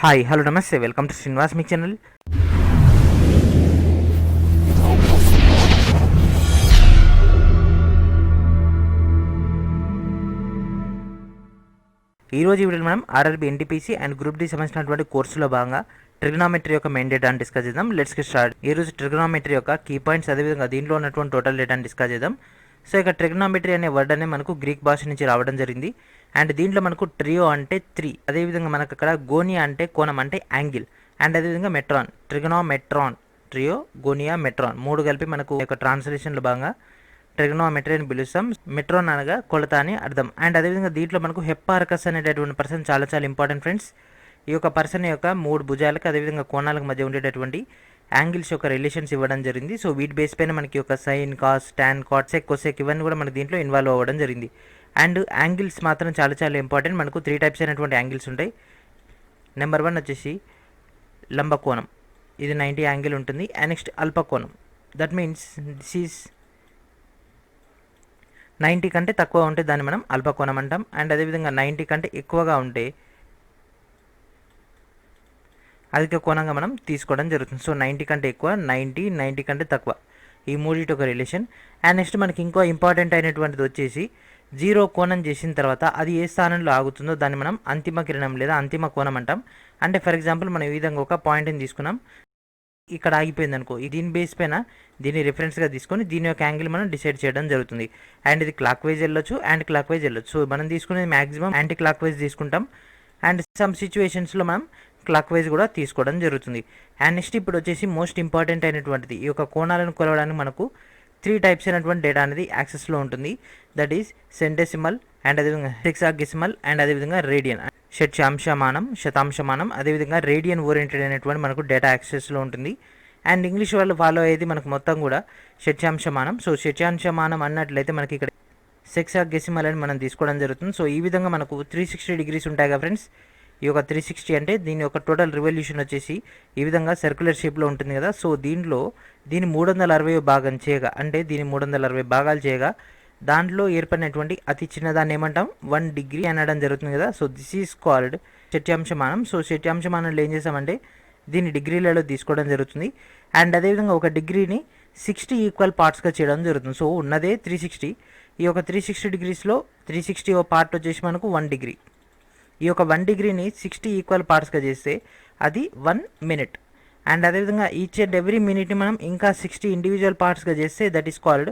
Hi hello నమస్తే welcome to Srinivas మీ channel. ఈరోజు ఈ వీడియోలో మనం RRB NTPC and group D సంబంధించినటువంటి కోర్సులో భాగంగా ట్రిగనామెట్రీ యొక్క మెయిన్ డేటాను డిస్కస్ చేద్దాం. Let's get start. ఈరోజు ట్రిగనామెట్రీ యొక్క కీ పాయింట్స్ అదేవిధంగా దీంట్లో ఉన్నటువంటి టోటల్ డేటాను డిస్కస్ చేద్దాం. సో ఇక ట్రిగనామెట్రీ అనే వర్డ్ అనేది మనకు గ్రీక్ భాష నుంచి రావడం జరిగింది. అండ్ దీంట్లో మనకు ట్రియో అంటే 3, అదేవిధంగా మనకు అక్కడ గోనియా అంటే కోణం అంటే యాంగిల్, అండ్ అదేవిధంగా మెట్రాన్, ట్రిగనోమెట్రాన్, ట్రియో గోనియా మెట్రాన్ 3 కలిపి మనకు ఒక ట్రాన్స్లేషన్లో భాగంగా ట్రిగనోమెట్రీ అని పిలుస్తాం. మెట్రాన్ అనగా కొలత అని అర్థం. అండ్ అదేవిధంగా దీంట్లో మనకు హెప్పార్కస్ అనేటటువంటి పర్సన్ చాలా ఇంపార్టెంట్ ఫ్రెండ్స్. ఈ యొక్క పర్సన్ యొక్క 3 భుజాలకు అదేవిధంగా కోణాలకు మధ్య ఉండేటటువంటి యాంగిల్స్ యొక్క రిలేషన్స్ ఇవ్వడం జరిగింది. సో వీటి బేస్ పైన మనకి ఒక sine, cos, tan, cot, sec, cosec ఇవన్నీ కూడా మనకి దీంట్లో ఇన్వాల్వ్ అవ్వడం జరిగింది. అండ్ యాంగిల్స్ మాత్రం చాలా ఇంపార్టెంట్. మనకు 3 టైప్స్ అయినటువంటి యాంగిల్స్ ఉంటాయి. నెంబర్ 1 వచ్చేసి లంబకోణం, ఇది 90 యాంగిల్ ఉంటుంది. అండ్ నెక్స్ట్ అల్పకోణం, దట్ మీన్స్ దిస్ ఈజ్ 90 కంటే తక్కువ ఉంటే దాన్ని మనం అల్పకోణం అంటాం. అండ్ అదేవిధంగా 90 కంటే ఎక్కువగా ఉంటే అధిక కోణంగా మనం తీసుకోవడం జరుగుతుంది. సో 90 కంటే ఎక్కువ, 90 కంటే తక్కువ, ఈ మూడింటి ఒక రిలేషన్. అండ్ నెక్స్ట్ మనకి ఇంకో ఇంపార్టెంట్ అయినటువంటిది వచ్చేసి 0 కోణం చేసిన తర్వాత అది ఏ స్థానంలో ఆగుతుందో దాన్ని మనం అంతిమ కిరణం లేదా అంతిమ కోణం అంటాం. అంటే ఫర్ ఎగ్జాంపుల్ మనం ఈ విధంగా ఒక పాయింట్ని తీసుకున్నాం, ఇక్కడ ఆగిపోయింది అనుకో, దీని బేస్ పైన దీన్ని రిఫరెన్స్గా తీసుకొని దీని యొక్క యాంగిల్ మనం డిసైడ్ చేయడం జరుగుతుంది. అండ్ ఇది క్లాక్ వైజ్ వెళ్ళొచ్చు, యాంటీ క్లాక్ వైజ్ వెళ్ళొచ్చు. సో మనం తీసుకునేది మ్యాక్సిమం యాంటీ క్లాక్ వైజ్ తీసుకుంటాం. అండ్ సమ్ సిచ్యువేషన్స్లో మనం క్లాక్ వైజ్ కూడా తీసుకోవడం జరుగుతుంది. అండ్ నెక్స్ట్ ఇప్పుడు వచ్చేసి మోస్ట్ ఇంపార్టెంట్ అయినటువంటిది, ఈ యొక్క కోణాలను కొలవడానికి మనకు 3 టైప్స్ అయినటువంటి డేటా అనేది యాక్సెస్లో ఉంటుంది. దట్ ఈస్ సెంటెసిమల్, అండ్ అదేవిధంగా హెక్సాడెసిమల్, అండ్ అదేవిధంగా రేడియన్, షట్యాంశమానం, శతాంశమానం, అదేవిధంగా రేడియన్ ఓరియంటెడ్ అయినటువంటి మనకు డేటా యాక్సెస్లో ఉంటుంది. అండ్ ఇంగ్లీష్ వాళ్ళు ఫాలో అయ్యేది మనకు మొత్తం కూడా షట్యాంశమానం. సో షట్యాంశమానం అన్నట్లయితే మనకి ఇక్కడ హెక్సాడెసిమల్ అని మనం తీసుకోవడం జరుగుతుంది. సో ఈ విధంగా మనకు 360 డిగ్రీస్ ఉంటాయి కదా ఫ్రెండ్స్. ఈ యొక్క 360 అంటే దీని యొక్క టోటల్ రివల్యూషన్ వచ్చేసి ఈ విధంగా సర్క్యులర్ షేప్లో ఉంటుంది కదా. సో దీన్ని 360 భాగం చేయగా, అంటే దీన్ని 360 భాగాలు చేయగా దాంట్లో ఏర్పడినటువంటి అతి చిన్నదాన్ని ఏమంటాం 1 డిగ్రీ అనడం జరుగుతుంది కదా. సో దిస్ ఈజ్ కాల్డ్ షట్యాంశమానం. సో షట్యాంశమానంలో ఏం చేస్తామంటే దీన్ని డిగ్రీలలో తీసుకోవడం జరుగుతుంది. అండ్ అదేవిధంగా ఒక డిగ్రీని 60 ఈక్వల్ పార్ట్స్గా చేయడం జరుగుతుంది. సో ఉన్నదే 360, ఈ యొక్క 360 డిగ్రీస్లో 360 పార్ట్ వచ్చేసి మనకు 1 డిగ్రీ. ఈ యొక్క 1 డిగ్రీని 60 ఈక్వల్ పార్ట్స్గా చేస్తే అది 1 మినిట్. అండ్ అదేవిధంగా ఈచ్ అండ్ ఎవ్రీ మినిట్ని మనం ఇంకా 60 ఇండివిజువల్ పార్ట్స్గా చేస్తే that is called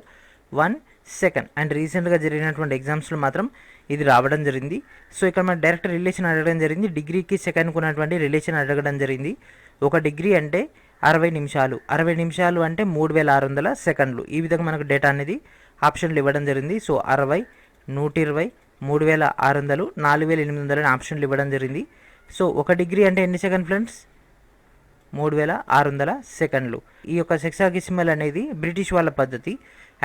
1 second. And రీసెంట్గా జరిగినటువంటి ఎగ్జామ్స్లో మాత్రం ఇది రావడం జరిగింది. సో ఇక్కడ మనం డైరెక్ట్ రిలేషన్ అడగడం జరిగింది, డిగ్రీకి సెకండ్కి ఉన్నటువంటి రిలేషన్ అడగడం జరిగింది. ఒక డిగ్రీ అంటే 60 నిమిషాలు, 60 నిమిషాలు అంటే 3600 సెకండ్లు. ఈ విధంగా మనకు డేటా అనేది ఆప్షన్లు ఇవ్వడం జరిగింది. సో 60, 120, 3600, 4800 అని ఆప్షన్లు ఇవ్వడం జరిగింది. సో 1 డిగ్రీ అంటే ఎన్ని సెకండ్ ఫ్రెండ్స్? 3600 సెకండ్లు. ఈ యొక్క హెక్సాడెసిమల్ అనేది బ్రిటిష్ వాళ్ళ పద్ధతి.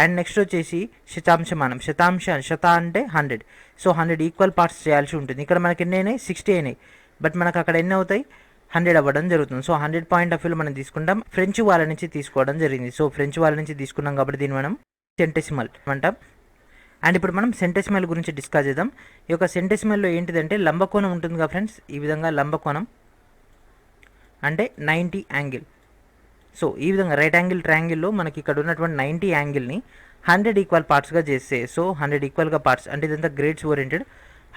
అండ్ నెక్స్ట్ వచ్చేసి శతాంశమానం, శత అంటే 100. సో 100 ఈక్వల్ పార్ట్స్ చేయాల్సి ఉంటుంది. ఇక్కడ మనకి ఎన్ని అయినాయి? 60 అయినాయి. బట్ మనకు అక్కడ ఎన్ని అవుతాయి? 100 అవ్వడం జరుగుతుంది. సో 100 పాయింట్ ఆఫ్ వ్యూలో మనం తీసుకుంటాం. ఫ్రెంచ్ వాళ్ళ నుంచి తీసుకోవడం జరిగింది. సో ఫ్రెంచ్ వాళ్ళ నుంచి తీసుకున్నాం కాబట్టి దీన్ని మనం సెంటెసిమల్ అంటాం. అండ్ ఇప్పుడు మనం సెంటెసిమల్ గురించి డిస్కస్ చేద్దాం. ఈ యొక్క సెంటెసిమల్లో ఏంటిదంటే లంబకోణం ఉంటుంది కదా ఫ్రెండ్స్, ఈ విధంగా లంబకోణం అంటే 90 యాంగిల్. సో ఈ విధంగా రైట్ యాంగిల్ ట్రయాంగిల్లో మనకి ఇక్కడ ఉన్నటువంటి 90 యాంగిల్ని 100 ఈక్వల్ పార్ట్స్గా చేస్తే, సో 100 ఈక్వల్గా పార్ట్స్ అంటే ఇదంతా గ్రేడ్స్ ఓరియంటెడ్,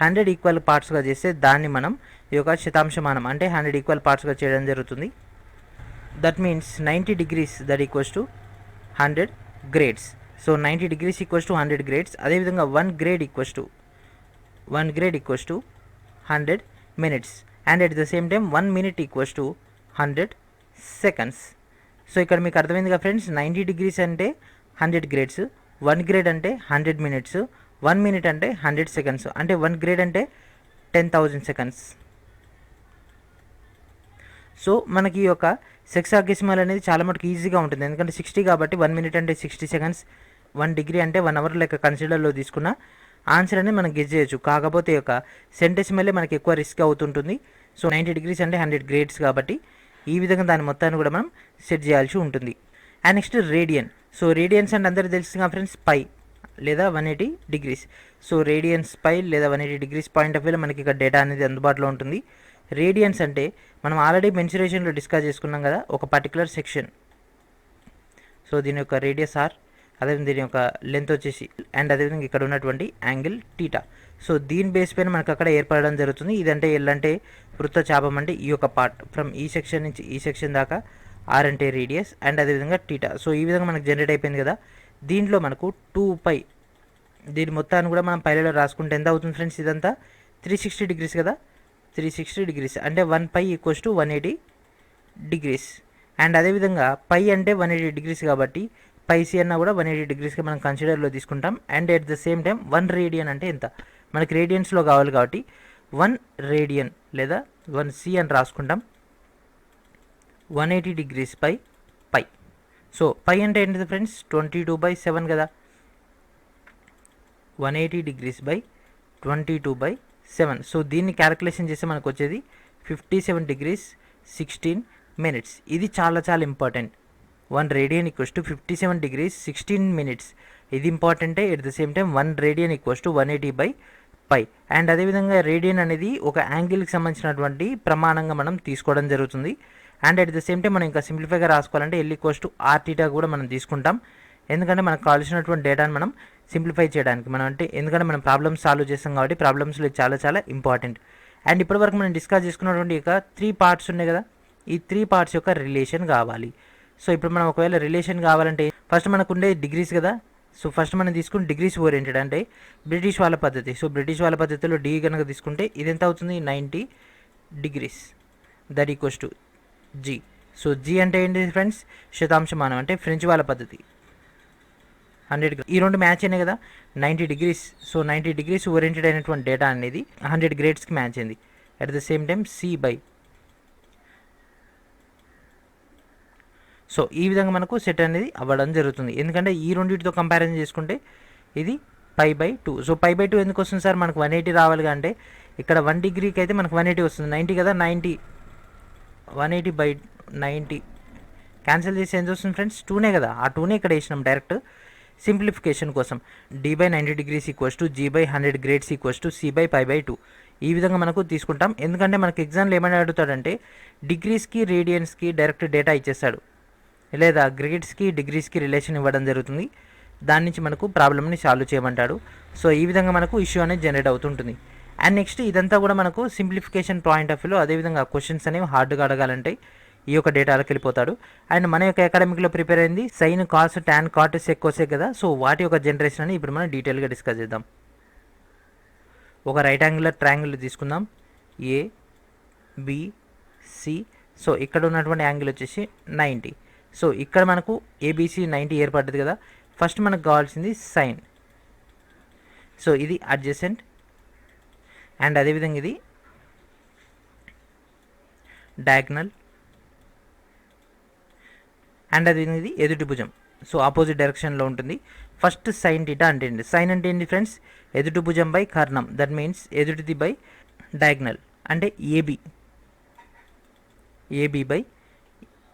100 ఈక్వల్ పార్ట్స్గా చేస్తే దాన్ని మనం ఈ యొక్క శతాంశమానం అంటే 100 ఈక్వల్ పార్ట్స్గా చేయడం జరుగుతుంది. That means 90 degrees that equals to 100 grades. So 90 degrees equals to 100 grades. అదేవిధంగా 1 grade equals to 100 minutes. And at the same time 1 minute equals to 100 seconds. So ఇక్కడ మీకు అర్థమైంది కదా ఫ్రెండ్స్, 90 డిగ్రీస్ అంటే 100 గ్రేడ్స్, 1 గ్రేడ్ అంటే 100 మినిట్స్, 1 మినిట్ అంటే 100 seconds, అంటే 1 grade అంటే 10,000 సెకండ్స్. సో మనకి ఈ యొక్క హెక్సాడెసిమల్ అనేది చాలా మటుకు ఈజీగా ఉంటుంది, ఎందుకంటే 60 కాబట్టి 1 మినిట్ అంటే 60 సెకండ్స్, 1 డిగ్రీ అంటే 1 అవర్ లెక్క కన్సిడర్లో తీసుకున్న ఆన్సర్ అనేది మనం గెస్ చేయొచ్చు. కాకపోతే ఈ యొక్క సెంటెసిమల్లే మనకి ఎక్కువ రిస్క్ అవుతుంటుంది. సో 90 డిగ్రీస్ అంటే 100 గ్రేడ్స్ కాబట్టి ఈ విధంగా దాని మొత్తాన్ని కూడా మనం సెట్ చేయాల్సి ఉంటుంది. And next radian. So radians అంటే అందరికీ తెలుస్తుంది ఫ్రెండ్స్, పై లేదా 180 డిగ్రీస్. సో రేడియన్స్ పై లేదా 180 డిగ్రీస్ పాయింట్ ఆఫ్ వ్యూలో మనకి ఇక్కడ డేటా అనేది అందుబాటులో ఉంటుంది. రేడియన్స్ అంటే మనం ఆల్రెడీ మెన్సురేషన్లో డిస్కస్ చేసుకున్నాం కదా, ఒక పర్టికులర్ సెక్షన్. సో దీని యొక్క రేడియస్ ఆర్, అదేవిధంగా దీని యొక్క లెంత్ వచ్చేసి, అండ్ అదేవిధంగా ఇక్కడ ఉన్నటువంటి యాంగిల్ టీటా. సో దీని బేస్ పైన మనకు అక్కడ ఏర్పడడం జరుగుతుంది. ఇదంటే ఎల్ అంటే వృత్త చాపం అంటే ఈ యొక్క పార్ట్ ఫ్రమ్ ఈ సెక్షన్ నుంచి ఈ సెక్షన్ దాకా, ఆర్ అంటే రేడియస్, అండ్ అదేవిధంగా టీటా. సో ఈ విధంగా మనకు జనరేట్ అయిపోయింది కదా. దీంట్లో మనకు 2π, దీని మొత్తాన్ని కూడా మనం పైలలో రాసుకుంటే ఎంత అవుతుంది ఫ్రెండ్స్, ఇదంతా 360 డిగ్రీస్ కదా. 360 డిగ్రీస్ అంటే 1π = 180 డిగ్రీస్. అండ్ అదేవిధంగా పై అంటే 180 డిగ్రీస్ కాబట్టి పైసి అన్న కూడా 180 డిగ్రీస్గా మనం కన్సిడర్లో తీసుకుంటాం. And at the same time 1 radian అంటే ఎంత, మనకి రేడియన్స్లో కావాలి కాబట్టి 1 రేడియన్ లేదా 1c అని రాసుకుంటాం. 180 డిగ్రీస్ పై పై. సో పై అంటే ఏంటిది ఫ్రెండ్స్, 22/7 కదా. 180 డిగ్రీస్ బై 22/7. సో దీన్ని క్యాలిక్యులేషన్ చేస్తే మనకు వచ్చేది 57 డిగ్రీస్ 16 మినిట్స్. ఇది చాలా చాలా ఇంపార్టెంట్. 1 radian = 57 degrees 16 minutes. ఇది ఇంపార్టెంటే. At the same time 1 radian = 180/π. And అదేవిధంగా రేడియన్ అనేది ఒక యాంగిల్కి సంబంధించినటువంటి ప్రమాణంగా మనం తీసుకోవడం జరుగుతుంది. And at the same time మనం ఇంకా సింప్లిఫైగా రాసుకోవాలంటే L = r కూడా మనం తీసుకుంటాం. ఎందుకంటే మనకు కావాల్సినటువంటి డేటాను మనం సింప్లిఫై చేయడానికి, మనం అంటే ఎందుకంటే మనం ప్రాబ్లమ్స్ సాల్వ్ చేస్తాం కాబట్టి ప్రాబ్లమ్స్లో చాలా చాలా ఇంపార్టెంట్. అండ్ ఇప్పటివరకు మనం డిస్కస్ చేసుకున్నటువంటి ఇక 3 పార్ట్స్ ఉన్నాయి కదా, ఈ 3 పార్ట్స్ యొక్క రిలేషన్ కావాలి. సో ఇప్పుడు మనం ఒకవేళ రిలేషన్ కావాలంటే ఫస్ట్ మనకు ఉండే డిగ్రీస్ కదా. సో ఫస్ట్ మనం తీసుకుని డిగ్రీస్ ఓరియంటెడ్ అంటే బ్రిటిష్ వాళ్ళ పద్ధతి. సో బ్రిటిష్ వాళ్ళ పద్ధతిలో డి కనుక తీసుకుంటే ఇది ఎంత అవుతుంది, 90 degrees. That equals to G. So G అంటే ఏంటి ఫ్రెండ్స్, శతాంశమానం. అంటే ఫ్రెంచ్ వాళ్ళ పద్ధతి 100. ఈ రెండు మ్యాచ్ అయినాయి కదా 90 డిగ్రీస్. సో 90 డిగ్రీస్ ఓరియంటెడ్ అయినటువంటి డేటా అనేది 100 గ్రేడ్స్కి మ్యాచ్ అయింది. At the same time C by. So ఈ విధంగా మనకు సెట్ అనేది అవ్వడం జరుగుతుంది. ఎందుకంటే ఈ రెండింటితో కంపారిజన్ చేసుకుంటే ఇది π/2. సో π/2 ఎందుకు వస్తుంది సార్, మనకు 180 రావాలిగా. అంటే ఇక్కడ 1 డిగ్రీకి అయితే మనకు 180 వస్తుంది, 90 కదా. 180/90 క్యాన్సిల్ చేసి ఎంత వస్తుంది ఫ్రెండ్స్, 2నే కదా. ఆ 2నే ఇక్కడ వేసినాం డైరెక్ట్ సింప్లిఫికేషన్ కోసం. d/90 degrees = g/100 grades = c/π/2. ఈ విధంగా మనకు తీసుకుంటాం. ఎందుకంటే మనకు ఎగ్జామ్లో ఏమైనా అడుగుతాడంటే డిగ్రీస్కి రేడియన్స్కి డైరెక్ట్ డేటా ఇచ్చేస్తాడు, లేదా గ్రేడ్స్కి డిగ్రీస్కి రిలేషన్ ఇవ్వడం జరుగుతుంది. దాని నుంచి మనకు ప్రాబ్లమ్ని సాల్వ్ చేయమంటాడు. సో ఈ విధంగా మనకు ఇష్యూ అనేది జనరేట్ అవుతుంటుంది. అండ్ నెక్స్ట్ ఇదంతా కూడా మనకు సింప్లిఫికేషన్ పాయింట్ ఆఫ్ వ్యూలో, అదేవిధంగా క్వశ్చన్స్ అనేవి హార్డ్గా అడగాలంటే ఈ యొక్క డేటాలకు వెళ్ళిపోతాడు. అండ్ మన యొక్క అకాడమిక్లో ప్రిపేర్ అయింది sine, cos, tan, cot, sec, cosec కదా. సో వాటి యొక్క జనరేషన్ అని ఇప్పుడు మనం డీటెయిల్గా డిస్కస్ చేద్దాం. ఒక రైట్ యాంగులర్ ట్రయాంగిల్ తీసుకుందాం, ABC. సో ఇక్కడ ఉన్నటువంటి యాంగిల్ వచ్చేసి 90. సో ఇక్కడ మనకు ABC 90 ఏర్పడ్డది కదా. ఫస్ట్ మనకు కావాల్సింది సైన్. సో ఇది అడ్జసెంట్, అండ్ అదేవిధంగా ఇది డయాగ్నల్, అండ్ అదేవిధంగా ఇది ఎదుటి భుజం. సో ఆపోజిట్ డైరెక్షన్లో ఉంటుంది. ఫస్ట్ సైన్ టీటా అంటే ఏంటి, సైన్ అంటే ఏంటి ఫ్రెండ్స్, ఎదుటి భుజం బై కర్ణం. దట్ మీన్స్ ఎదుటిది బై డయాగ్నల్ అంటే ఏబి బై,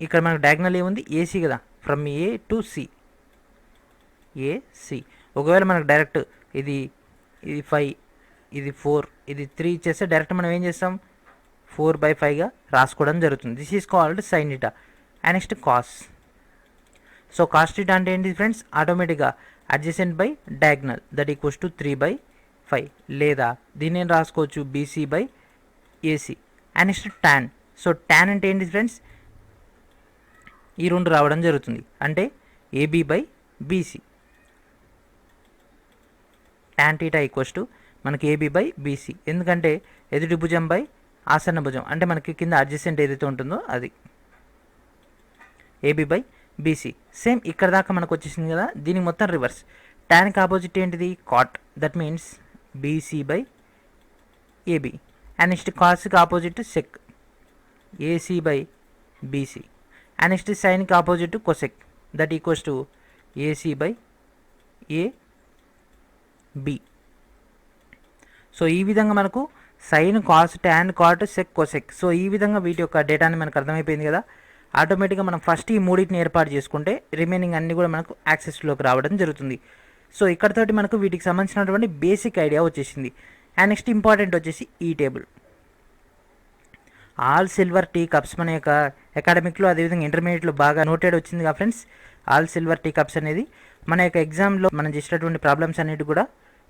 ఇక్కడ మనకు డయాగ్నల్ ఏముంది, ఏసీ కదా. From A to C, AC. ఒకవేళ మనకు డైరెక్ట్ ఇది 5, ఇది 4, ఇది 3 ఇచ్చేస్తే డైరెక్ట్ మనం ఏం చేస్తాం, 4/5గా రాసుకోవడం జరుగుతుంది. This is called sine theta. And next cos. So cos theta అంటే ఏంటి ఫ్రెండ్స్, ఆటోమేటిక్గా adjacent by diagonal. That equals to 3/5. లేదా దీన్ని ఏం రాసుకోవచ్చు, BC/AC. And next tan. So tan అంటే ఏంటి ఫ్రెండ్స్, ఈ రెండు రావడం జరుగుతుంది. అంటే AB/BC. Tan theta equals to మనకి AB/BC. ఎందుకంటే ఎదుటి భుజం బై ఆసన్న భుజం, అంటే మనకి కింద అడ్జసెంట్ ఏదైతే ఉంటుందో అది AB/BC. సేమ్ ఇక్కడ దాకా మనకు వచ్చేసింది కదా. దీనికి మొత్తం రివర్స్. టాన్కి ఆపోజిట్ ఏంటిది, cot. That means BC/AB. And next కాస్కి opposite sec, AC/BC. And next సైన్కి opposite cosec. That equals to AC/AB. So ఈ విధంగా మనకు sin, cos, tan, cot, sec, cosec. So ఈ విధంగా వీటి యొక్క డేటాని మనకు అర్థమైపోయింది కదా. ఆటోమేటిక్గా మనం ఫస్ట్ ఈ మూడింటిని ఏర్పాటు చేసుకుంటే రిమైనింగ్ అన్నీ కూడా మనకు యాక్సెస్లోకి రావడం జరుగుతుంది. సో ఇక్కడతోటి మనకు వీటికి సంబంధించినటువంటి బేసిక్ ఐడియా వచ్చేసింది. అండ్ నెక్స్ట్ ఇంపార్టెంట్ వచ్చేసి ఈ table. All silver tea cups మన యొక్క అకాడమిక్లో అదేవిధంగా ఇంటర్మీడియట్లో బాగా నోటెడ్ వచ్చింది కదా friends. All silver tea cups అనేది మన యొక్క ఎగ్జామ్లో మనం చేసినటువంటి ప్రాబ్లమ్స్ అన్నిటి కూడా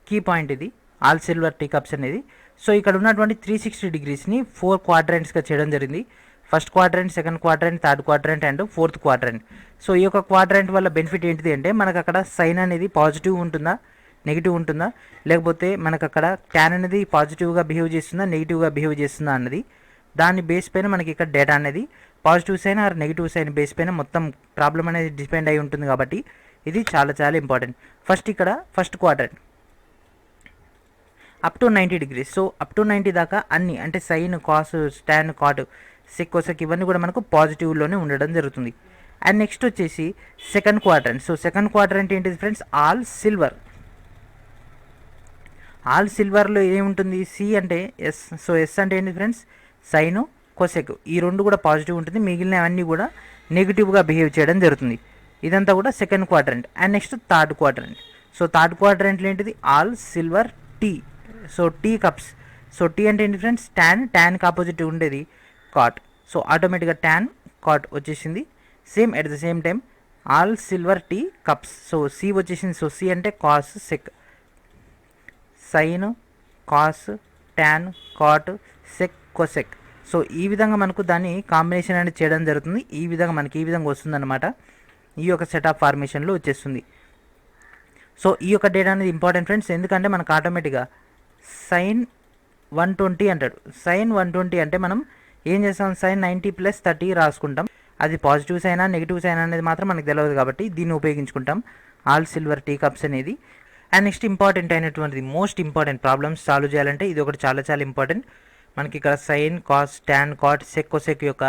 కీ పాయింట్ ఇది ఆల్ సిల్వర్ టీ కప్స్ అనేది. సో ఇక్కడ ఉన్నటువంటి 360 డిగ్రీస్ని 4 క్వాడ్రంట్స్గా చేయడం జరిగింది. First quadrant, second quadrant, third quadrant and fourth quadrant. So ఈ యొక్క క్వాడ్రంట్ వల్ల బెనిఫిట్ ఏంటిది అంటే మనకు అక్కడ సైన్ అనేది పాజిటివ్ ఉంటుందా, నెగిటివ్ ఉంటుందా, లేకపోతే మనకు అక్కడ ట్యాన్ అనేది పాజిటివ్గా బిహేవ్ చేస్తుందా, నెగిటివ్గా బిహేవ్ చేస్తుందా అన్నది దాని బేస్ పైన మనకి ఇక్కడ డేటా అనేది positive sign or negative sign base పైన మొత్తం ప్రాబ్లం అనేది డిపెండ్ అయి ఉంటుంది. కాబట్టి ఇది చాలా చాలా ఇంపార్టెంట్. ఫస్ట్ ఇక్కడ first quadrant up to 90 degrees. So up to 90 దాకా అన్ని అంటే sine, cos, tan, cot, sec, cosec ఇవన్నీ కూడా మనకు పాజిటివ్లోనే ఉండడం జరుగుతుంది. అండ్ నెక్స్ట్ వచ్చేసి second quadrant. So second quadrant ఏంటిది ఫ్రెండ్స్? All silver. ఆల్ సిల్వర్లో ఏముంటుంది? సి అంటే ఎస్. సో ఎస్ అంటే ఏంటి ఫ్రెండ్స్? సైను, కొసెక్ ఈ రెండు కూడా పాజిటివ్ ఉంటుంది, మిగిలినవన్నీ కూడా నెగిటివ్గా బిహేవ్ చేయడం జరుగుతుంది. ఇదంతా కూడా second quadrant. And next third quadrant. So third క్వాడ్రంట్లో ఏంటిది? All silver tea. So tea cups. So T అంటే ఏంటి ఫ్రెండ్స్? ట్యాన్. ట్యాన్కి ఆపోజిట్ ఉండేది కాట్. సో ఆటోమేటిక్గా ట్యాన్, కాట్ వచ్చేసింది. Same at the same time all silver tea cups. So C వచ్చేసింది. So C అంటే cos, sec, sin, cos, tan, cot, sec, cosec. So ఈ విధంగా మనకు దాన్ని కాంబినేషన్ అనేది చేయడం జరుగుతుంది. ఈ విధంగా మనకి ఈ విధంగా వస్తుందన్నమాట. ఈ యొక్క సెట్ ఆఫ్ ఫార్మేషన్లో వచ్చేస్తుంది. సో ఈ యొక్క డేటా అనేది ఇంపార్టెంట్ ఫ్రెండ్స్, ఎందుకంటే మనకు ఆటోమేటిక్గా సైన్ 120 అంటాడు. సైన్ 120 అంటే మనం ఏం చేస్తాం? సైన్ 90 + 30 రాసుకుంటాం. అది పాజిటివ్ సైనా నెగిటివ్ సైనా అనేది మాత్రం మనకు తెలియదు కాబట్టి దీన్ని ఉపయోగించుకుంటాం ఆల్ సిల్వర్ టీ కప్స్ అనేది. అండ్ నెక్స్ట్ ఇంపార్టెంట్ అయినటువంటిది, మోస్ట్ ఇంపార్టెంట్ ప్రాబ్లమ్స్ సాల్వ్ చేయాలంటే ఇది ఒకటి చాలా చాలా ఇంపార్టెంట్. మనకి ఇక్కడ sin, cos, tan, cot, sec, cosec యొక్క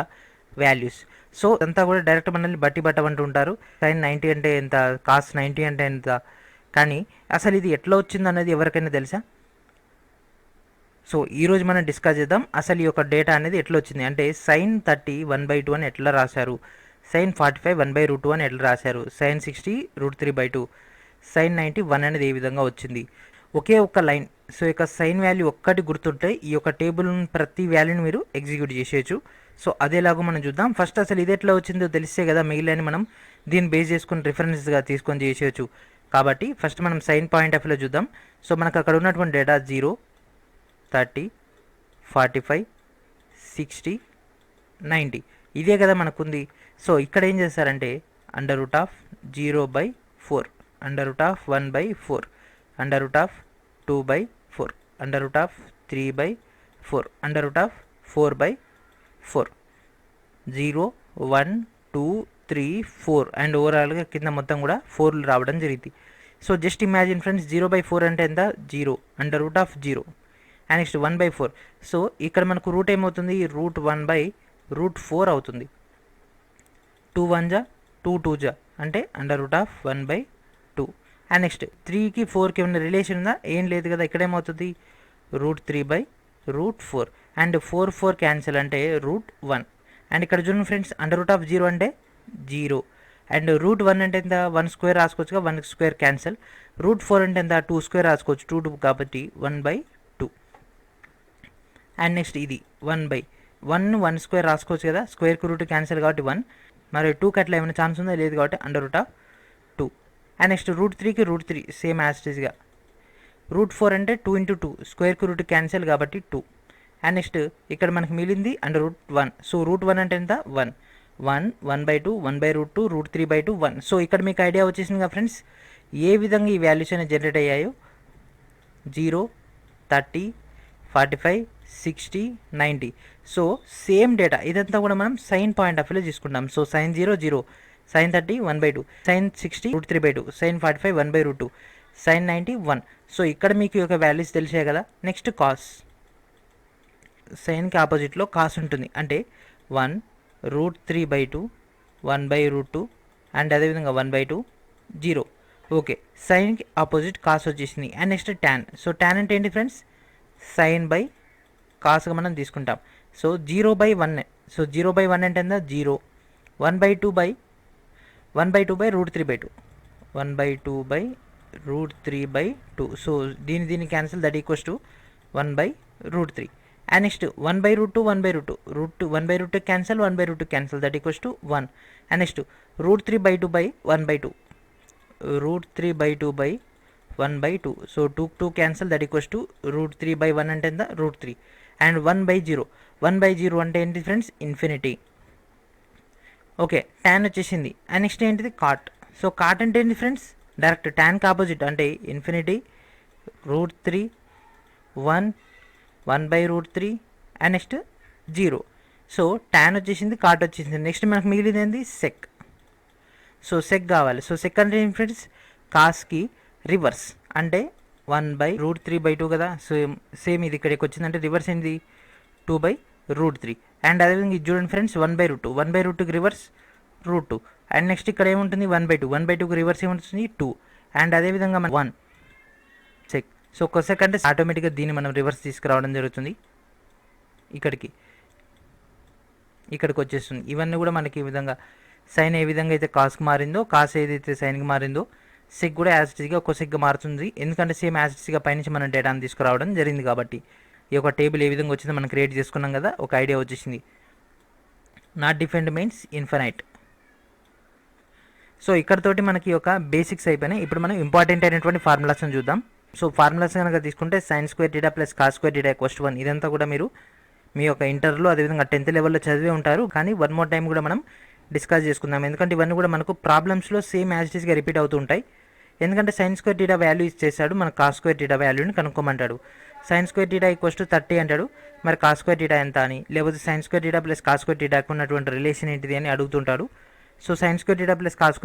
వాల్యూస్. సో అంతా కూడా డైరెక్ట్ మనల్ని బట్టి పట్టమంటూ ఉంటారు. సైన్ 90 అంటే ఎంత, కాస్ 90 అంటే ఎంత, కానీ అసలు ఇది ఎట్లా వచ్చింది అనేది ఎవరికైనా తెలుసా? సో ఈరోజు మనం డిస్కస్ చేద్దాం అసలు ఈ యొక్క డేటా అనేది ఎట్లా వచ్చింది. అంటే సైన్ 30 1/2 అని ఎట్లా రాశారు, సైన్ 45 1/√2 అని ఎట్లా రాశారు, సైన్ 60 √3/2, సైన్ 90 1 అనేది ఏ విధంగా వచ్చింది. ఒకే ఒక్క లైన్. సో ఇక సైన్ వాల్యూ ఒక్కటి గుర్తుంటే ఈ యొక్క టేబుల్ ప్రతి వాల్యూని మీరు ఎగ్జిక్యూట్ చేసేయచ్చు. సో అదేలాగా మనం చూద్దాం. ఫస్ట్ అసలు ఇది ఎట్లా వచ్చిందో తెలిస్తే కదా మిగిలిన మనం దీన్ని బేస్ చేసుకుని రిఫరెన్స్గా తీసుకొని చేసేయచ్చు. కాబట్టి ఫస్ట్ మనం సైన్ పాయింట్ ఆఫ్ వ్యూలో చూద్దాం. సో మనకు అక్కడ ఉన్నటువంటి డేటా 0, 30, 45, 60, 90 ఇదే కదా మనకుంది. సో ఇక్కడ ఏం చేస్తారంటే √0/4, √1/4, √2/4, √3/4, √4/4, 0, 1, 2, 3, 4 అండ్ ఓవరాల్గా కింద మొత్తం కూడా 4లు రావడం జరిగింది. సో జస్ట్ ఇమాజిన్ ఫ్రెండ్స్, 0/4 అంటే ఎంత? 0, √0. And next 1/4. సో ఇక్కడ మనకు రూట్ ఏమవుతుంది? √1/4 అవుతుంది. 2 1 జా 2 2 జా అంటే √1/2. అండ్ నెక్స్ట్ 3కి 4కి ఏమైనా రిలేషన్ ఉందా? ఏం లేదు కదా. ఇక్కడ ఏమవుతుంది? √3/4 అండ్ 4 4 క్యాన్సిల్ అంటే √1. అండ్ ఇక్కడ చూడండి ఫ్రెండ్స్, √0 అంటే 0 అండ్ √1 అంటే ఎంత? 1 స్క్వేర్ రాసుకోవచ్చుగా, 1 స్క్వేర్ క్యాన్సిల్. √4 అంటే ఎంత? 2 స్క్వేర్ రాసుకోవచ్చు, 2 2 కాబట్టి 1/2. అండ్ నెక్స్ట్ ఇది 1 స్క్వేర్ రాసుకోవచ్చు కదా, స్క్వేర్కి రూట్ క్యాన్సిల్ కాబట్టి 1, మరి 2కి అట్లా ఏమైనా ఛాన్స్ ఉందా? లేదు కాబట్టి √2. అండ్ నెక్స్ట్ √3కి √3 సేమ్ యాస్టీస్గా. √4 అంటే 2 × 2, స్క్వేర్కి రూట్ క్యాన్సిల్ కాబట్టి 2. అండ్ నెక్స్ట్ ఇక్కడ మనకి మిగిలింది √1. సో √1 అంటే ఎంత? 1, 1/2, 1/√2, √3/2, 1. సో ఇక్కడ మీకు ఐడియా వచ్చేసింది కదా ఫ్రెండ్స్, ఏ విధంగా ఈ వాల్యూస్ అనేవి జనరేట్ అయ్యాయో. 0, 30, 45, 60, 90. సో సేమ్ డేటా ఇదంతా కూడా మనం సైన్ పాయింట్ ఆఫ్ వ్యూలో తీసుకుంటాం. So sine 0 0, sine 30 1/2, sine 60 √3/2, sine 45 1/√2, sine 90 1. So ఇక్కడ మీకు ఒక వాల్యూస్ తెలిసే కదా. Next cos. సైన్కి ఆపోజిట్లో కాస్ ఉంటుంది, అంటే 1 √3/2, 1/√2 అండ్ అదేవిధంగా 1/2, 0. ఓకే, సైన్కి ఆపోజిట్ కాస్ వచ్చేసింది. And next tan. So tan అంటే ఏంటి ఫ్రెండ్స్? సైన్ బై కాస్గా మనం తీసుకుంటాం. సో 0/1. సో 0/1 అంటే ఎంత? 0, 1/2/√3/2, 1/2/√3/2. సో దీని cancel, that equals to 1/√3. And next 1/√2 1/√2 1/√2 cancel 1/√2 cancel that equals to 1. And next √3/2/1/2 √3/2/1/2. So 2 cancel that equals to √3/1 అంటే ఎంత √3. అండ్ 1/0 1/0 అంటే ఏంటి ఫ్రెండ్స్ ఇన్ఫినిటీ. ఓకే tan వచ్చేసింది. అండ్ నెక్స్ట్ ఏంటిది కాట్. సో కాట్ అంటే ఏంటి ఫ్రెండ్స్ డైరెక్ట్ ట్యాన్కి ఆపోజిట్ అంటే infinity √3 1 1/√3 and next 0. So tan వచ్చేసింది కాట్ వచ్చేసింది. నెక్స్ట్ మనకు మిగిలింది ఏంది సెక్. సో సెక్ కావాలి. సో సెక్ అంటే ఏంటి ఫ్రెండ్స్ కాస్కి రివర్స్ అంటే 1/√3/2 కదా. సో సేమ్ ఇది ఇక్కడికి వచ్చిందంటే రివర్స్ ఏంది 2/√3. అండ్ అదేవిధంగా ఇది చూడండి ఫ్రెండ్స్ 1/√2 1/√2కి రివర్స్ √2. అండ్ నెక్స్ట్ ఇక్కడ ఏముంటుంది 1/2 1/2కి రివర్స్ ఏముంటుంది 2. అండ్ అదేవిధంగా మన 1 సెక్. సో కొసెక్ అంటే ఆటోమేటిక్గా దీన్ని మనం రివర్స్ తీసుకురావడం జరుగుతుంది ఇక్కడికి వచ్చేస్తుంది. ఇవన్నీ కూడా మనకి ఈ విధంగా సైన్ ఏ విధంగా అయితే కాస్కి మారిందో కాస్ ఏదైతే సైన్కి మారిందో సెక్ కూడా యాసిడ్గా కొసెక్గా మారుతుంది. ఎందుకంటే సేమ్ యాసిడ్గా పైనుంచి మనం డేటాను తీసుకురావడం జరిగింది కాబట్టి ఈ యొక్క టేబుల్ ఏ విధంగా వచ్చిందో మనం క్రియేట్ చేసుకున్నాం కదా, ఒక ఐడియా వచ్చేసింది. Not defined means infinite. So ఇక్కడతోటి మనకి ఒక బేసిక్స్ అయిపోయినాయి. ఇప్పుడు మనం ఇంపార్టెంట్ అయినటువంటి ఫార్ములాస్ని చూద్దాం. సో ఫార్ములాస్ కనుక తీసుకుంటే sin² + cos² = 1. ఇదంతా కూడా మీరు మీ యొక్క ఇంటర్లో అదేవిధంగా 10th లెవెల్లో చదివే ఉంటారు. కానీ వన్ మోర్ టైం కూడా మనం డిస్కస్ చేసుకుందాం. ఎందుకంటే ఇవన్నీ కూడా మనకు ప్రాబ్లమ్స్లో సేమ్ యాజ్ ఇట్ ఈస్గా రిపీట్ అవుతూ ఉంటాయి. ఎందుకంటే sin² వాల్యూ ఇచ్చేసాడు, మన cos² వాల్యూని కనుక్కోమంటాడు. sin² = 30 అంటాడు. మరి cos² ఎంత అని, లేకపోతే sin² + cos² ఉన్నటువంటి రిలేషన్ ఏంటిది అని అడుగుతుంటాడు. సో sin² + cos²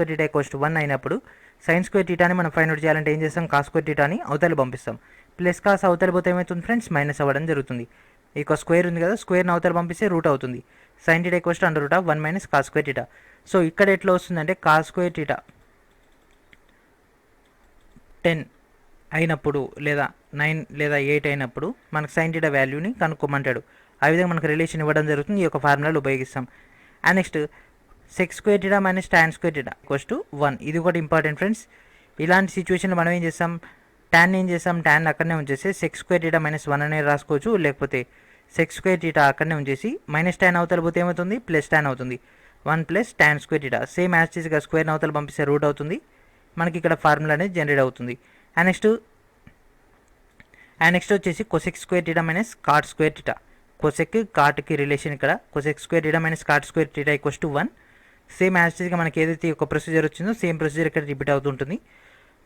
= 1 అయినప్పుడు sin² మనం ఫైండ్ అవుట్ చేయాలంటే ఏం చేస్తాం cos² అవతలి పంపిస్తాం. ప్లస్ కాస్ అవతలి పోతే ఏమవుతుంది ఫ్రెండ్స్ మైనస్ అవ్వడం జరుగుతుంది. ఇక స్క్వేర్ ఉంది కదా, స్క్వేర్ని అవతలి పంపిస్తే రూట్ అవుతుంది. sin θ = √1 - cos². సో ఇక్కడ ఎట్లా వస్తుందంటే cos² 10 అయినప్పుడు లేదా 9 లేదా 8 అయినప్పుడు మనకు sin θ వాల్యూని కనుక్కోమంటాడు. ఆ విధంగా మనకు రిలేషన్ ఇవ్వడం జరుగుతుంది. ఈ యొక్క ఫార్ములాలు ఉపయోగిస్తాం. And next sec² - tan² = 1. ఇది ఒకటి ఇంపార్టెంట్ ఫ్రెండ్స్. ఇలాంటి సిచ్యువేషన్లో మనం ఏం చేస్తాం tan అక్కడనే ఉంచేసి sec² - 1 అనేది రాసుకోవచ్చు. లేకపోతే sec² అక్కడనే ఉంచేసి -tan అవతల పోతే ఏమవుతుంది +tan అవుతుంది. 1 + tan². సేమ్ యాజ్ ఈస్గా స్క్వేర్ని అవతల పంపిస్తే రూట్ అవుతుంది. మనకి ఇక్కడ ఫార్ములా అనేది జనరేట్ అవుతుంది. అండ్ నెక్స్ట్ వచ్చేసి cosec² - cot². కొసెక్ కాట్కి రిలేషన్ ఇక్కడ cosec² - cot² = 1. సేమ్ యాజ్ ఈస్గా మనకి ఏదైతే ఒక ప్రొసీజర్ వచ్చిందో సేమ్ ప్రొసీజర్ ఇక్కడ రిపీట్ అవుతుంటుంది.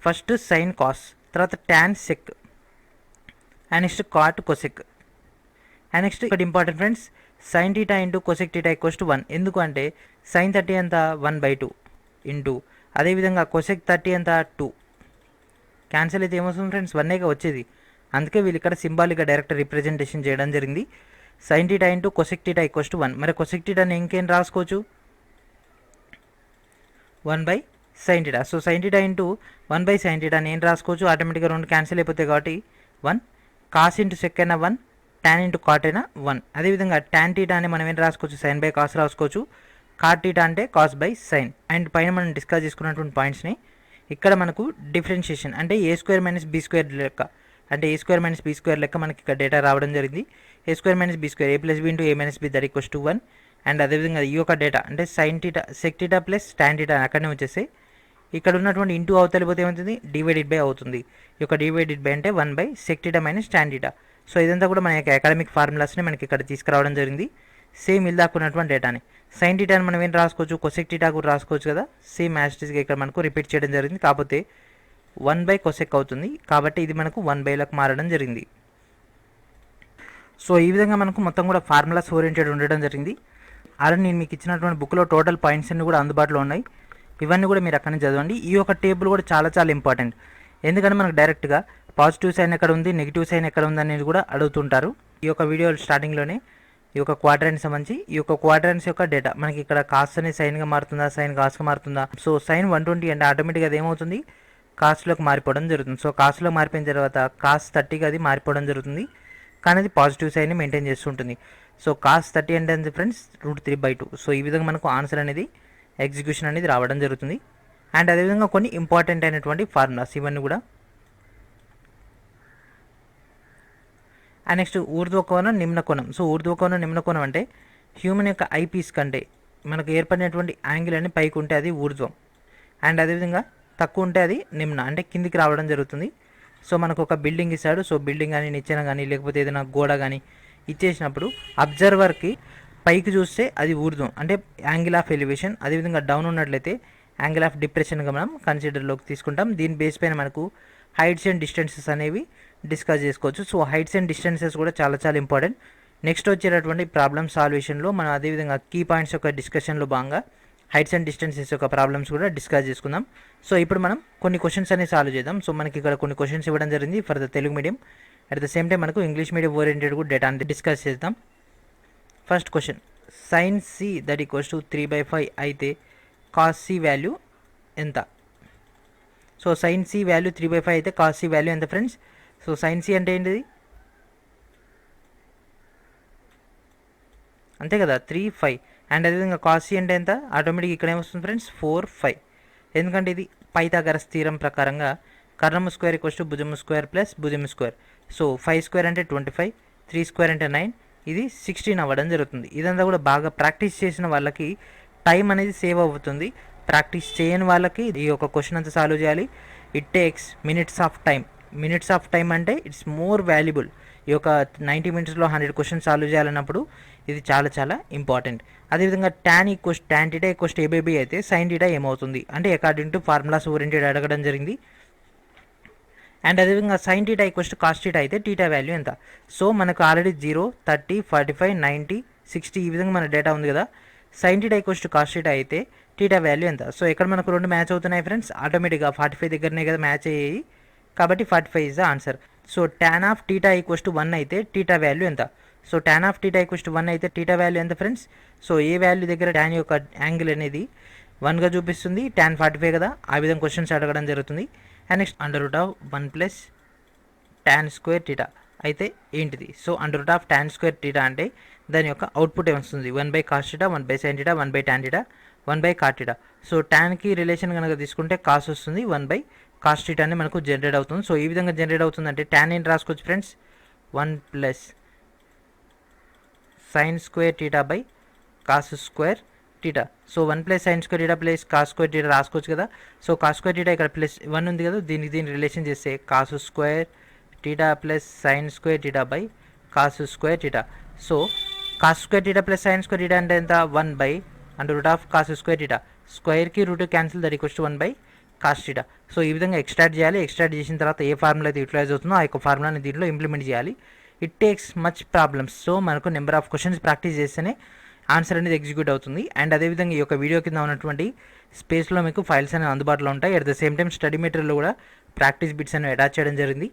ఫస్ట్ సైన్ కాస్, తర్వాత tan sec, and next cot cosec. And next ఇక్కడ ఇంపార్టెంట్ ఫ్రెండ్స్ sin θ × cosec θ = 1. ఎందుకు అంటే sin 30 ఎంత 1/2 ఇంటూ అదేవిధంగా cosec 30 ఎంత 2. క్యాన్సిల్ అయితే ఏమవుతుంది ఫ్రెండ్స్ 1గా వచ్చేది. అందుకే వీళ్ళు ఇక్కడ సింబాలిక్గా డైరెక్ట్ రిప్రజెంటేషన్ చేయడం జరిగింది. sin θ × cosec θ = 1. మరి cosec θని ఇంకేం రాసుకోవచ్చు 1/sin θ. సో sin θ × 1/sin θ నేను రాసుకోవచ్చు. ఆటోమేటిక్గా 2 క్యాన్సిల్ అయిపోతాయి కాబట్టి 1. cos × sec అయినా 1, tan × cot అయినా 1. అదేవిధంగా tan θ అని మనం ఏం రాసుకోవచ్చు sin/cos రాసుకోవచ్చు. cot θ అంటే cos/sin. అండ్ పైన మనం డిస్కస్ చేసుకున్నటువంటి పాయింట్స్ని ఇక్కడ మనకు డిఫరెన్షియేషన్ అంటే a² - b² లెక్క, అంటే a² - b² లెక్క మనకి ఇక్కడ డేటా రావడం జరిగింది. a² - b² a + b × a - b = 1. And అదేవిధంగా ఈ యొక్క డేటా అంటే sin θ sec θ + tan θ అక్కడనే వచ్చేసి ఇక్కడ ఉన్నటువంటి ఇంటూ అవతలి పోతే ఏమవుతుంది డివైడెడ్/, అవుతుంది. ఈ యొక్క డివైడెడ్/, అంటే 1/sec θ - tan θ. సో ఇదంతా కూడా మన యొక్క అకాడమిక్ ఫార్ములాస్ని మనకి ఇక్కడ తీసుకురావడం జరిగింది. సేమ్ ఇల్దాకున్నటువంటి డేటాని sin θ అని మనం ఏం రాసుకోవచ్చు cosec θ కూడా రాసుకోవచ్చు కదా. సేమ్ యాస్టిస్గా ఇక్కడ మనకు రిపీట్ చేయడం జరిగింది. కాకపోతే 1/cosec అవుతుంది కాబట్టి ఇది మనకు 1/లకు మారడం జరిగింది. సో ఈ విధంగా మనకు మొత్తం కూడా ఫార్ములాస్ ఓరియంటెడ్ ఉండడం జరిగింది. ఆల్రెడీ నేను మీకు ఇచ్చినటువంటి బుక్లో టోటల్ పాయింట్స్ అన్ని కూడా అందుబాటులో ఉన్నాయి. ఇవన్నీ కూడా మీరు అక్కడి నుంచి చదవండి. ఈ యొక్క టేబుల్ కూడా చాలా ఇంపార్టెంట్. ఎందుకంటే మనకు డైరెక్ట్గా పాజిటివ్ సైన్ ఎక్కడ ఉంది, నెగిటివ్ సైన్ ఎక్కడ ఉంది అనేది కూడా అడుగుతుంటారు. ఈ యొక్క వీడియో స్టార్టింగ్లోనే ఈ యొక్క క్వాడ్రాంట్స్ సంబంధించి ఈ యొక్క క్వాడ్రాంట్స్ యొక్క డేటా మనకి ఇక్కడ కాస్ అనేది సైన్గా మారుతుందా, సైన్ కాస్గా మారుతుందా. సో సైన్ 120 అంటే ఆటోమేటిక్గా అది ఏమవుతుంది కాస్ట్లోకి మారిపోవడం జరుగుతుంది. సో కాస్ట్లో మారిపోయిన తర్వాత కాస్ 30గా అది మారిపోవడం జరుగుతుంది. కానీ అది పాజిటివ్ సైన్ని మెయింటైన్ చేస్తుంటుంది. సో కాస్ 30 అంటే ఫ్రెండ్స్ √3/2. సో ఈ విధంగా మనకు ఆన్సర్ అనేది ఎగ్జిక్యూషన్ అనేది రావడం జరుగుతుంది. అండ్ అదేవిధంగా కొన్ని ఇంపార్టెంట్ అయినటువంటి ఫార్ములాస్ ఇవన్నీ కూడా. అండ్ నెక్స్ట్ ఊర్ధ్వకోణం నిమ్నకోణం. సో ఊర్ధ్వకోణం నిమ్నకోణం అంటే హ్యూమన్ యొక్క ఐ పీస్ కంటే మనకు ఏర్పడినటువంటి యాంగిల్ అని పైకి ఉంటే అది ఊర్ధ్వం, అండ్ అదేవిధంగా తక్కువ ఉంటే అది నిమ్న అంటే కిందికి రావడం జరుగుతుంది. సో మనకు ఒక బిల్డింగ్ ఇస్తాడు. సో బిల్డింగ్ కానీ నిచ్చెన కానీ లేకపోతే ఏదైనా గోడ కానీ ఇచ్చేసినప్పుడు అబ్జర్వర్కి పైకి చూస్తే అది ఊర్ధ్వం అంటే యాంగిల్ ఆఫ్ ఎలివేషన్, అదేవిధంగా డౌన్ ఉన్నట్లయితే యాంగిల్ ఆఫ్ డిప్రెషన్గా మనం కన్సిడర్లోకి తీసుకుంటాం. దీని బేస్ పైన మనకు హైట్స్ అండ్ డిస్టెన్సెస్ అనేవి డిస్కస్ చేసుకోవచ్చు. సో హైట్స్ అండ్ డిస్టెన్సెస్ కూడా చాలా చాలా ఇంపార్టెంట్. నెక్స్ట్ వచ్చేటటువంటి ప్రాబ్లమ్ సాల్వేషన్లో మనం అదేవిధంగా కీ పాయింట్స్ యొక్క డిస్కషన్లో భాగంగా హైట్స్ అండ్ డిస్టెన్సెస్ యొక్క ప్రాబ్లమ్స్ కూడా డిస్కస్ చేసుకుందాం. సో ఇప్పుడు మనం కొన్ని క్వశ్చన్స్ అనేవి సాల్వ్ చేద్దాం. సో మనకి ఇక్కడ కొన్ని క్వశ్చన్స్ ఇవ్వడం జరిగింది for the Telugu medium. At the same time మనకు ఇంగ్లీష్ మీడియం ఓరియంటెడ్ కూడా డేటా అనేది డిస్కస్ చేద్దాం. First question, sine C that equals to 3/5 అయితే కాస్ సి వాల్యూ ఎంత? సో సైన్ సి వాల్యూ 3/5 అయితే కాస్ సి వాల్యూ ఎంత ఫ్రెండ్స్? సో సైన్ సి అంటే ఏంటిది? అంతే కదా 3/5. అండ్ అదేవిధంగా కాస్ సి అంటే ఎంత? ఆటోమేటిక్ ఇక్కడ ఏమొస్తుంది ఫ్రెండ్స్ 4/5. ఎందుకంటే ఇది పైథాగరస్ థీరం ప్రకారంగా కర్ణము స్క్వేర్ ఈక్వల్స్ టు భుజము స్క్వేర్ ప్లస్ భుజము స్క్వేర్. సో 5 స్క్వేర్ అంటే 25, 3 స్క్వేర్ అంటే 9, ఇది 16 అవ్వడం జరుగుతుంది. ఇదంతా కూడా బాగా ప్రాక్టీస్ చేసిన వాళ్ళకి టైం అనేది సేవ్ అవుతుంది. ప్రాక్టీస్ చేయని వాళ్ళకి ఈ యొక్క క్వశ్చన్ అంతా సాల్వ్ చేయాలి. It takes minutes of time. Minutes of time అంటే ఇట్స్ మోర్ వాల్యుబుల్. ఈ యొక్క 90 మినిట్స్లో 100 క్వశ్చన్స్ సాల్వ్ చేయాలన్నప్పుడు ఇది చాలా చాలా ఇంపార్టెంట్. అదేవిధంగా tan θ ఈక్వల్స్ టు a/b అయితే sin θ ఏమవుతుంది అంటే అకార్డింగ్ టు ఫార్ములాస్ ఓరియంటెడ్ అడగడం జరిగింది. అండ్ అదేవిధంగా sin θ ఈక్వల్స్ టు cos θ అయితే θ వాల్యూ ఎంత? సో మనకు ఆల్రెడీ 0, 30, 45, 90, 60 ఈ విధంగా మన డేటా ఉంది కదా. sin θ ఈక్వల్స్ టు cos θ అయితే θ వాల్యూ ఎంత? సో ఇక్కడ మనకు రెండు మ్యాచ్ అవుతున్నాయి ఫ్రెండ్స్. ఆటోమేటిక్గా 45 దగ్గరనే కదా మ్యాచ్ అయ్యాయి, కాబట్టి 45 is the answer. So tan of θ equals to 1 అయితే θ వాల్యూ ఎంత? So tan of θ equals to 1 అయితే θ వాల్యూ ఎంత ఫ్రెండ్స్? సో ఏ వాల్యూ దగ్గర tan యొక్క యాంగిల్ అనేది 1గా చూపిస్తుంది, tan 45 కదా, ఆ విధంగా క్వశ్చన్స్ అడగడం జరుగుతుంది. And next √1 plus tan square θ అయితే ఏంటిది? సో √tan స్క్వేర్ θ అంటే దాని యొక్క అవుట్పుట్ ఏమొస్తుంది? 1/cos θ, 1/sin θ, 1/tan θ, 1/cot θ. So tanకి relation కనుక తీసుకుంటే కాస్ వస్తుంది, 1/cos θ అని మనకు జనరేట్ అవుతుంది. సో ఈ విధంగా జనరేట్ అవుతుందంటే tan ఏంటి రాసుకోవచ్చు friends? 1 plus sin square θ by cos square θ. So 1 plus sin square θ plus cos square θ రాసుకోవచ్చు కదా. సో కాస్ స్క్వేర్ θ ఇక్కడ ప్లస్ 1 ఉంది కదా, దీన్ని రిలేషన్ చేస్తే cos square θ plus sin square θ by cos square θ. So cos square θ plus sin square θ అంటే ఎంత? 1/√cos square θ. స్క్వేర్కి root cancel, that equals to 1/cos θ. So ఈ విధంగా ఎక్స్ట్రాక్ట్ చేయాలి. ఎక్స్ట్రాక్ట్ చేసిన తర్వాత ఏ ఫార్ములా అయితే యూటిలైజ్ అవుతుందో ఆ యొక్క ఫార్ములాని దీంట్లో ఇంప్లిమెంట్ చేయాలి. It takes much problems. So మనకు నెంబర్ ఆఫ్ క్వశ్చన్స్ ప్రాక్టీస్ చేస్తేనే ఆన్సర్ అనేది ఎగ్జిక్యూట్ అవుతుంది. అండ్ అదేవిధంగా ఈ యొక్క వీడియో కింద ఉన్నటువంటి స్పేస్లో మీకు ఫైల్స్ అనేవి అందుబాటులో ఉంటాయి. At the same time study మెటీరియల్లో కూడా ప్రాక్టీస్ బిట్స్ అనేవి అటాచ్ చేయడం జరిగింది.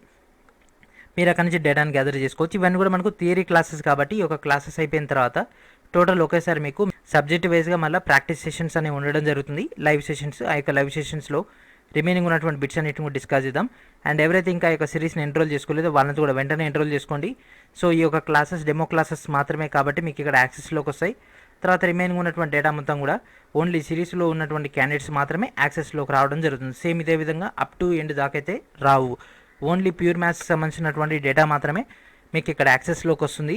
మీరు అక్కడి నుంచి డేటాను గ్యాదర్ చేసుకోవచ్చు. ఇవన్నీ కూడా మనకు థియరీ క్లాసెస్ కాబట్టి ఈ యొక్క క్లాసెస్ అయిపోయిన తర్వాత టోటల్ ఒకేసారి మీకు సబ్జెక్ట్ వైజ్గా మళ్ళీ ప్రాక్టీస్ సెషన్స్ అనేవి ఉండడం జరుగుతుంది, లైవ్ సెషన్స్. ఆ యొక్క లైవ్ సెషన్స్లో రిమైనింగ్ ఉన్నటువంటి బిట్స్ అన్నిటిని కూడా డిస్కస్ చేద్దాం. అండ్ ఎవరైతే ఇంకా ఈ యొక్క సిరీస్ని ఎన్రోల్ చేసుకోలేదో వాళ్ళని కూడా వెంటనే ఎన్రోల్ చేసుకోండి. సో ఈ యొక్క క్లాసెస్ డెమో క్లాసెస్ మాత్రమే కాబట్టి మీకు ఇక్కడ యాక్సెస్లోకి వస్తాయి. తర్వాత రిమైనింగ్ ఉన్నటువంటి డేటా మొత్తం కూడా ఓన్లీ సిరీస్లో ఉన్నటువంటి క్యాండిడేట్స్ మాత్రమే యాక్సెస్లోకి రావడం జరుగుతుంది. సేమ్ ఇదే విధంగా అప్ టు ఎండ్ దాకైతే రావు. ఓన్లీ ప్యూర్ మ్యాథ్స్కి సంబంధించినటువంటి డేటా మాత్రమే మీకు ఇక్కడ యాక్సెస్లోకి వస్తుంది.